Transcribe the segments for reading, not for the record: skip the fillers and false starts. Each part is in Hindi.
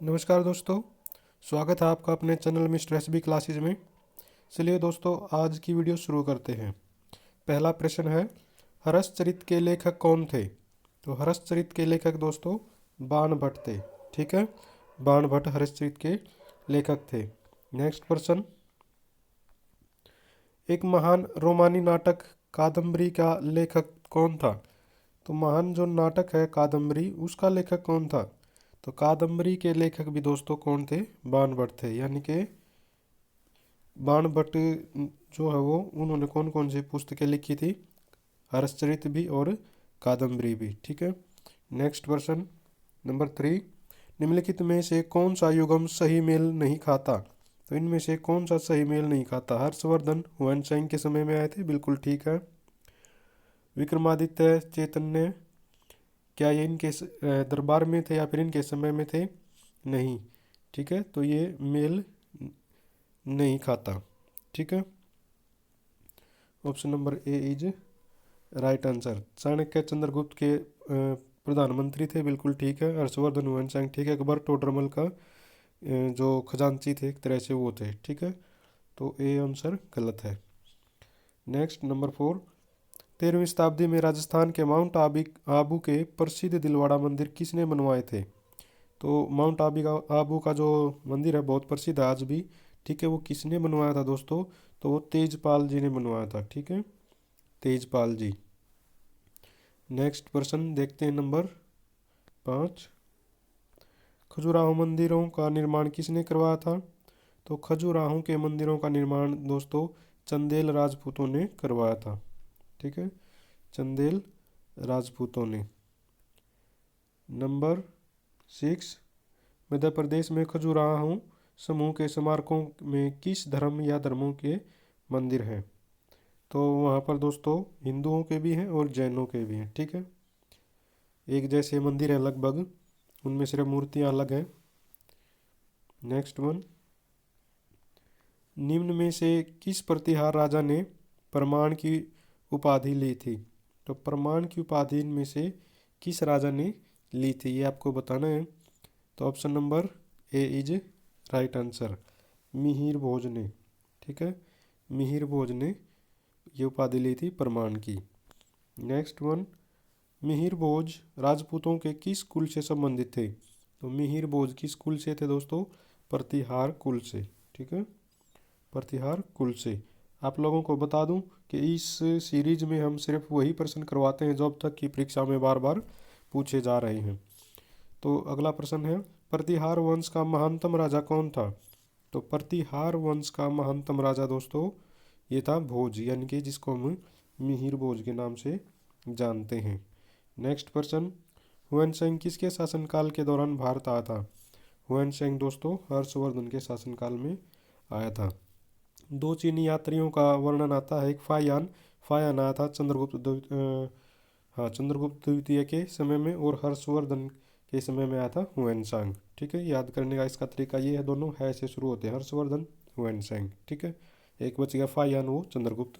नमस्कार दोस्तों। स्वागत है आपका अपने चैनल मिस्टर एसबी क्लासेस में। चलिए दोस्तों, आज की वीडियो शुरू करते हैं। पहला प्रश्न है, हर्षचरित के लेखक कौन थे? तो हर्षचरित के लेखक दोस्तों बाण भट्ट थे। ठीक है, बाण भट्ट हर्षचरित के लेखक थे। नेक्स्ट प्रश्न, एक महान रोमानी नाटक कादम्बरी का लेखक कौन था? तो महान जो नाटक है कादम्बरी, उसका लेखक कौन था? तो कादम्बरी के लेखक भी दोस्तों कौन थे? बाण भट्ट थे। यानी कि बाण भट्ट जो है वो उन्होंने कौन कौन सी पुस्तकें लिखी थी? हर्षचरित भी और कादम्बरी भी। ठीक है। नेक्स्ट क्वेश्चन नंबर 3, निम्नलिखित में से कौन सा युगम सही मेल नहीं खाता? तो इनमें से कौन सा सही मेल नहीं खाता? हर्षवर्धन हुआनचांग के समय में आए थे, बिल्कुल ठीक है। विक्रमादित्य चैतन्य, क्या ये इनके दरबार में थे या फिर इनके समय में थे? नहीं। ठीक है, तो ये मेल नहीं खाता। ठीक है, option number A is right answer. Chanakya Chandragupta के प्रधानमंत्री थे, बिल्कुल ठीक है। हर्षवर्धन हुआनचांग ठीक है। अकबर टोडरमल का जो खजांची थे एक तरह से वो थे। ठीक है, तो ए आंसर गलत है। नेक्स्ट नंबर 4, 13वीं शताब्दी में राजस्थान के माउंट आबू के प्रसिद्ध दिलवाड़ा मंदिर किसने बनवाए थे? तो माउंट आबू का जो मंदिर है बहुत प्रसिद्ध है आज भी। ठीक है, वो किसने बनवाया था दोस्तों? तो वो तेजपाल जी ने बनवाया था। ठीक है, तेजपाल जी। नेक्स्ट प्रश्न देखते हैं नंबर 5, खजुराहो मंदिरों का निर्माण किसने करवाया था? तो खजुराहो के मंदिरों का निर्माण दोस्तों चंदेल राजपूतों ने करवाया था। ठीक है, चंदेल राजपूतों ने। नंबर 6, मध्य प्रदेश में खजुराहो समूह के स्मारकों में किस धर्म या धर्मों के मंदिर हैं? तो वहाँ पर दोस्तों हिंदुओं के भी हैं और जैनों के भी हैं। ठीक है, एक जैसे मंदिर है लगभग, उनमें सिर्फ मूर्तियाँ अलग हैं। नेक्स्ट वन, निम्न में से किस प्रतिहार राजा ने प्रमाण की उपाधि ली थी? तो प्रमाण की उपाधि में से किस राजा ने ली थी, ये आपको बताना है। तो option number A is right answer, Mihir Bhoj ने। ठीक है, मिहिर भोज ने ये उपाधि ली थी प्रमाण की। नेक्स्ट वन, मिहिर भोज राजपूतों के किस कुल से संबंधित थे? तो मिहिर भोज किस कुल से थे दोस्तों? प्रतिहार कुल से। ठीक है, प्रतिहार कुल से। आप लोगों को बता दूं कि इस सीरीज में हम सिर्फ वही प्रश्न करवाते हैं जो अब तक की परीक्षा में बार बार पूछे जा रहे हैं। तो अगला प्रश्न है, प्रतिहार वंश का महानतम राजा कौन था? तो प्रतिहार वंश का महानतम राजा दोस्तों ये था भोज, यानी कि जिसको हम मिहिर भोज के नाम से जानते हैं। नेक्स्ट प्रश्न, हुआनसेंग किसके शासनकाल के दौरान भारत आया था? हुआनसेंग दोस्तों हर्षवर्धन के शासनकाल में आया था। दो चीनी यात्रियों का वर्णन आता है, एक फायान, फायान आया था हाँ चंद्रगुप्त द्वितीय के समय में, और हर्षवर्धन के समय में आया था हुएनसांग। ठीक है, याद करने का इसका तरीका ये है, दोनों है से शुरू होते हैं, हर्षवर्धन हुएनसांग। ठीक है, एक बच गया फायान, वो चंद्रगुप्त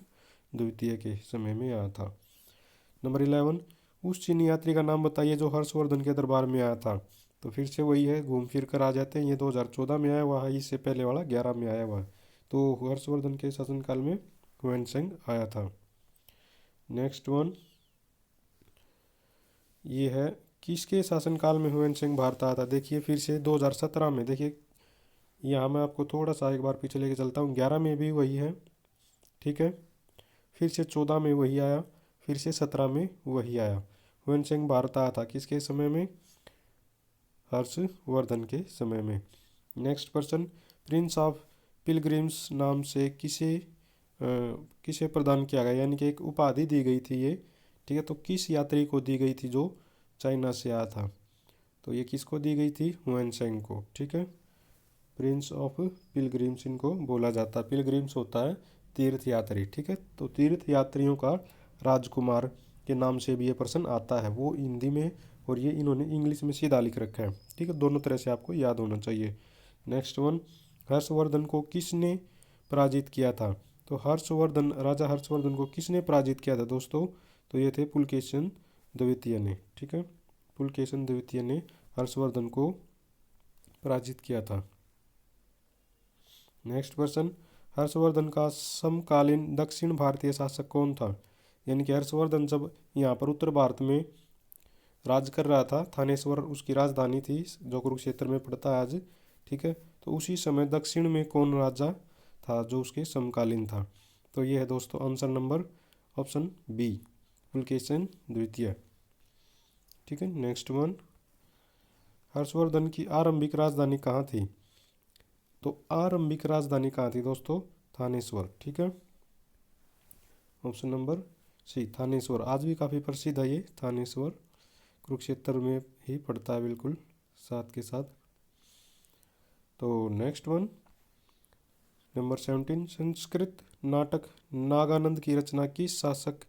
द्वितीय के समय में आया था। नंबर 11, उस चीनी यात्री का नाम बताइए जो हर्षवर्धन के दरबार में आया था। तो फिर से वही है, घूम फिर कर आ जाते हैं। ये 2014 में आया हुआ है, इससे पहले वाला 11 में आया हुआ है। तो हर्षवर्धन के शासनकाल में हुएनसांग आया था। नेक्स्ट वन ये है, किसके शासनकाल में हुएनसांग भारत आया था? देखिए फिर से 2017 में। देखिए यहाँ मैं आपको थोड़ा सा एक बार पीछे लेके चलता हूँ। 11 में भी वही है, ठीक है, फिर से 14 में वही आया, फिर से 17 में वही आया। हुएनसांग भारत आया था किसके समय में? हर्षवर्धन के समय में। Next person, Prince of pilgrims नाम से किसे प्रदान किया गया, यानी कि एक उपाधि दी गई थी ये। ठीक है, तो किस यात्री को दी गई थी जो चाइना से आया था? तो ये किसको दी गई थी? हुएनसांग को। ठीक है, प्रिंस ऑफ पिलग्रिम्स इनको बोला जाता है। पिलग्रिम्स होता है तीर्थ यात्री। ठीक है, तो तीर्थ यात्रियों का राजकुमार के नाम से भी ये प्रश्न आता है, वो हिंदी में और ये इन्होंने इंग्लिश में सीधा लिख रखा है। ठीक है, दोनों तरह से आपको याद होना चाहिए। नेक्स्ट वन, हर्षवर्धन को किसने पराजित किया था? तो राजा हर्षवर्धन को किसने पराजित किया था दोस्तों? तो ये थे पुलकेशन द्वितीय ने। ठीक है, पुलकेशन द्वितीय ने हर्षवर्धन को पराजित किया था। नेक्स्ट क्वेश्चन, हर्षवर्धन का समकालीन दक्षिण भारतीय शासक कौन था? यानी कि हर्षवर्धन जब यहाँ पर उत्तर भारत में राज कर रहा था, थानेश्वर उसकी राजधानी थी जो कुरुक्षेत्र में पड़ता है आज, ठीक है। तो उसी समय दक्षिण में कौन राजा था जो उसके समकालीन था? तो ये है दोस्तों answer number option B, Pulakeshin द्वितीय, ठीक है। नेक्स्ट वन, हर्षवर्धन की आरंभिक राजधानी कहाँ थी? तो आरंभिक राजधानी कहाँ थी दोस्तों? थानेश्वर, ठीक है। Option number C, Thaneshwar. आज भी काफ़ी प्रसिद्ध है ये थानेश्वर, कुरुक्षेत्र में ही पड़ता है बिल्कुल साथ के साथ। तो नेक्स्ट वन, नंबर 17, संस्कृत नाटक नागानंद की रचना किस शासक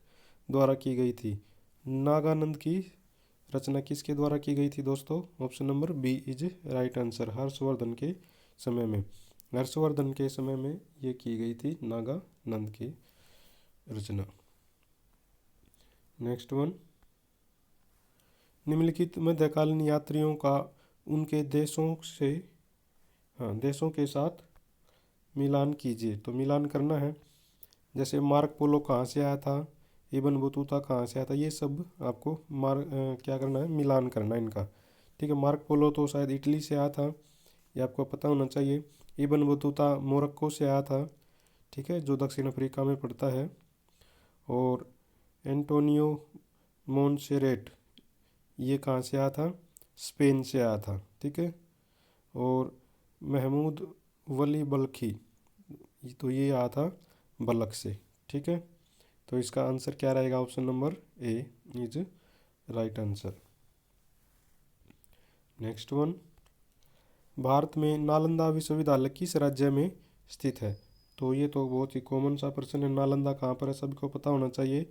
द्वारा की गई थी? नागानंद की रचना किसके द्वारा की गई थी दोस्तों? Option number B is right answer, Harshvardhan के समय में। हर्षवर्धन के समय में ये की गई थी नागानंद की रचना। नेक्स्ट वन, निम्नलिखित मध्यकालीन यात्रियों का उनके देशों के साथ मिलान कीजिए। तो मिलान करना है, जैसे मार्क पोलो कहाँ से आया था, इबन बतूता कहाँ से आया था, ये सब आपको क्या करना है, मिलान करना है इनका, ठीक है। मार्क पोलो तो शायद इटली से आया था, ये आपको पता होना चाहिए। इबन बतूता मोरक्को से आया था, ठीक है, जो दक्षिण अफ्रीका में पड़ता है। और एंटोनियो मोनसेरेट ये कहाँ से आया था? स्पेन से आया था, ठीक है। और महमूद वली बल्खी तो ये आया था बलख से, ठीक है। तो इसका आंसर क्या रहेगा? Option number A is right answer. Next one, Bharat में नालंदा विश्वविद्यालय किस राज्य में स्थित है? तो ये तो बहुत ही कॉमन सा प्रश्न है, नालंदा कहाँ पर है सभी को पता होना चाहिए।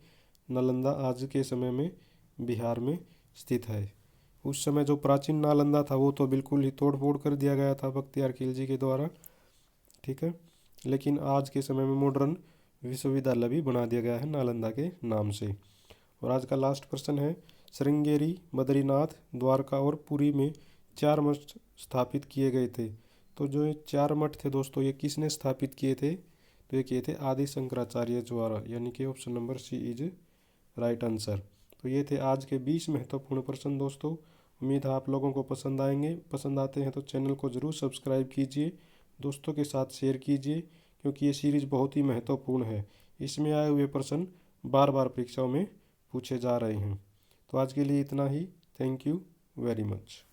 नालंदा आज के समय में बिहार में स्थित है। उस समय जो प्राचीन नालंदा था वो तो बिल्कुल ही तोड़ फोड़ कर दिया गया था बख्तियार खिलजी के द्वारा, ठीक है। लेकिन आज के समय में मॉडर्न विश्वविद्यालय भी बना दिया गया है नालंदा के नाम से। और आज का लास्ट प्रश्न है, श्रृंगेरी, बद्रीनाथ, द्वारका और पुरी में 4 मठ स्थापित किए गए थे। तो जो ये 4 मठ थे दोस्तों, ये किसने स्थापित किए थे? तो ये किए थे आदि शंकराचार्य द्वारा, यानी कि option number C is right answer. तो ये थे आज के 20 महत्वपूर्ण प्रश्न दोस्तों। उम्मीद है आप लोगों को पसंद आएंगे। पसंद आते हैं तो चैनल को ज़रूर सब्सक्राइब कीजिए, दोस्तों के साथ शेयर कीजिए, क्योंकि ये सीरीज़ बहुत ही महत्वपूर्ण है। इसमें आए हुए प्रश्न बार बार परीक्षाओं में पूछे जा रहे हैं। तो आज के लिए इतना ही। Thank you very much.